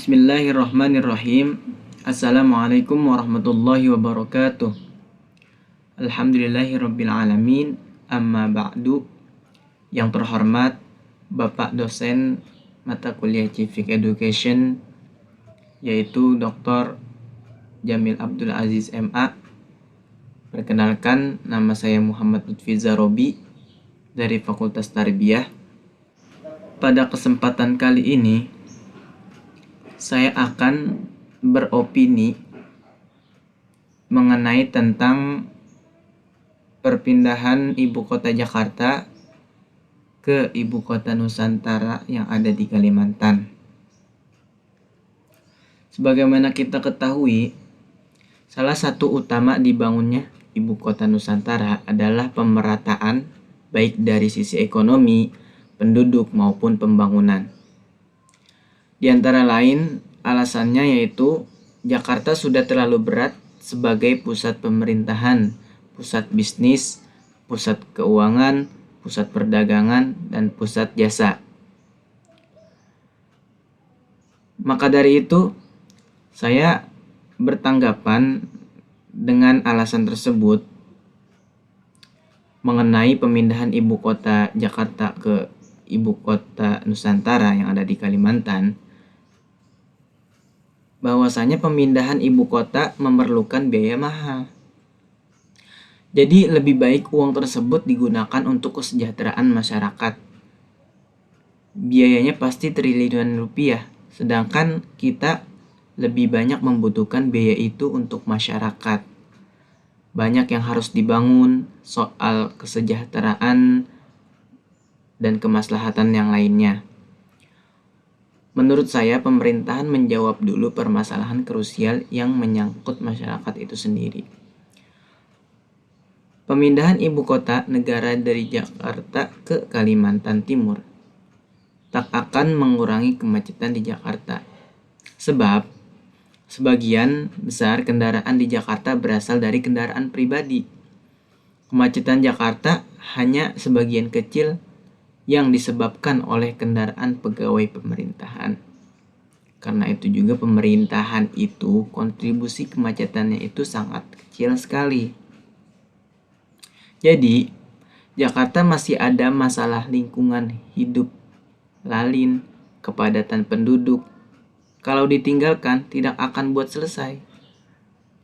Bismillahirrahmanirrahim. Assalamualaikum warahmatullahi wabarakatuh. Alhamdulillahirrabbilalamin. Amma ba'du. Yang terhormat Bapak dosen mata kuliah Civic Education, yaitu Dr. Jamil Abdul Aziz MA. Perkenalkan, nama saya Muhammad Lutfi Zarobi dari Fakultas Tarbiyah. Pada kesempatan kali ini saya akan beropini mengenai tentang perpindahan ibu kota Jakarta ke ibu kota Nusantara yang ada di Kalimantan. Sebagaimana kita ketahui, salah satu utama dibangunnya ibu kota Nusantara adalah pemerataan baik dari sisi ekonomi, penduduk maupun pembangunan. Di antara lain, alasannya yaitu Jakarta sudah terlalu berat sebagai pusat pemerintahan, pusat bisnis, pusat keuangan, pusat perdagangan, dan pusat jasa. Maka dari itu, saya bertanggapan dengan alasan tersebut mengenai pemindahan ibu kota Jakarta ke ibu kota Nusantara yang ada di Kalimantan, bahwasanya pemindahan ibu kota memerlukan biaya mahal. Jadi lebih baik uang tersebut digunakan untuk kesejahteraan masyarakat. Biayanya pasti triliunan rupiah, sedangkan kita lebih banyak membutuhkan biaya itu untuk masyarakat. Banyak yang harus dibangun, soal kesejahteraan dan kemaslahatan yang lainnya. Menurut saya, pemerintahan menjawab dulu permasalahan krusial yang menyangkut masyarakat itu sendiri. Pemindahan ibu kota negara dari Jakarta ke Kalimantan Timur tak akan mengurangi kemacetan di Jakarta. Sebab, sebagian besar kendaraan di Jakarta berasal dari kendaraan pribadi. Kemacetan Jakarta hanya sebagian kecil yang disebabkan oleh kendaraan pegawai pemerintahan. Karena itu juga pemerintahan itu kontribusi kemacetannya itu sangat kecil sekali. Jadi, Jakarta masih ada masalah lingkungan hidup, lalin, kepadatan penduduk. Kalau ditinggalkan tidak akan buat selesai.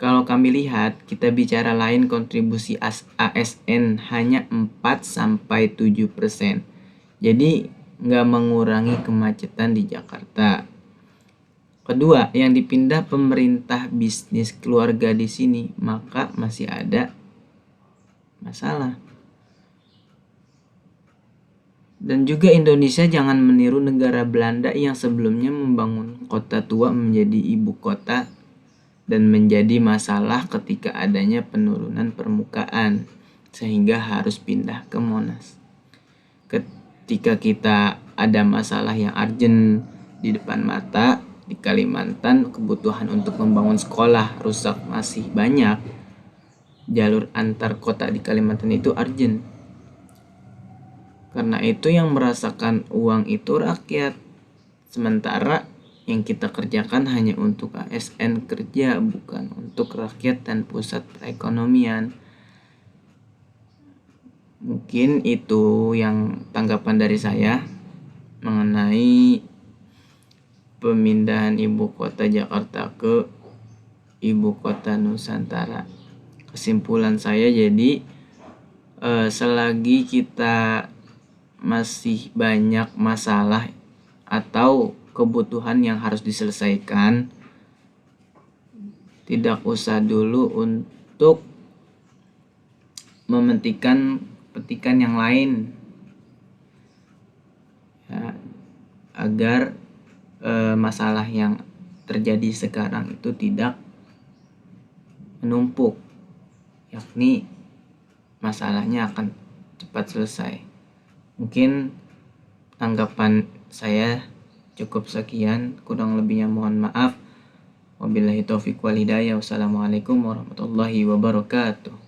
Kalau kami lihat, kita bicara lain kontribusi ASN hanya 4-7%. Jadi nggak mengurangi kemacetan di Jakarta. Kedua, yang dipindah pemerintah bisnis keluarga di sini, maka masih ada masalah. Dan juga Indonesia jangan meniru negara Belanda yang sebelumnya membangun kota tua menjadi ibu kota dan menjadi masalah ketika adanya penurunan permukaan sehingga harus pindah ke Monas. Ketika kita ada masalah yang urgent di depan mata, di Kalimantan kebutuhan untuk membangun sekolah rusak masih banyak, jalur antar kota di Kalimantan itu urgent. Karena itu yang merasakan uang itu rakyat, sementara yang kita kerjakan hanya untuk ASN kerja, bukan untuk rakyat dan pusat perekonomian. Mungkin itu yang tanggapan dari saya mengenai pemindahan ibu kota Jakarta ke ibu kota Nusantara. Kesimpulan saya jadi selagi kita masih banyak masalah atau kebutuhan yang harus diselesaikan, tidak usah dulu untuk mementingkan petikan yang lain ya, agar masalah yang terjadi sekarang itu tidak menumpuk, yakni masalahnya akan cepat selesai. Mungkin tanggapan saya cukup sekian, kurang lebihnya mohon maaf. Wabillahi taufiq wal hidayah. Wassalamualaikum warahmatullahi wabarakatuh.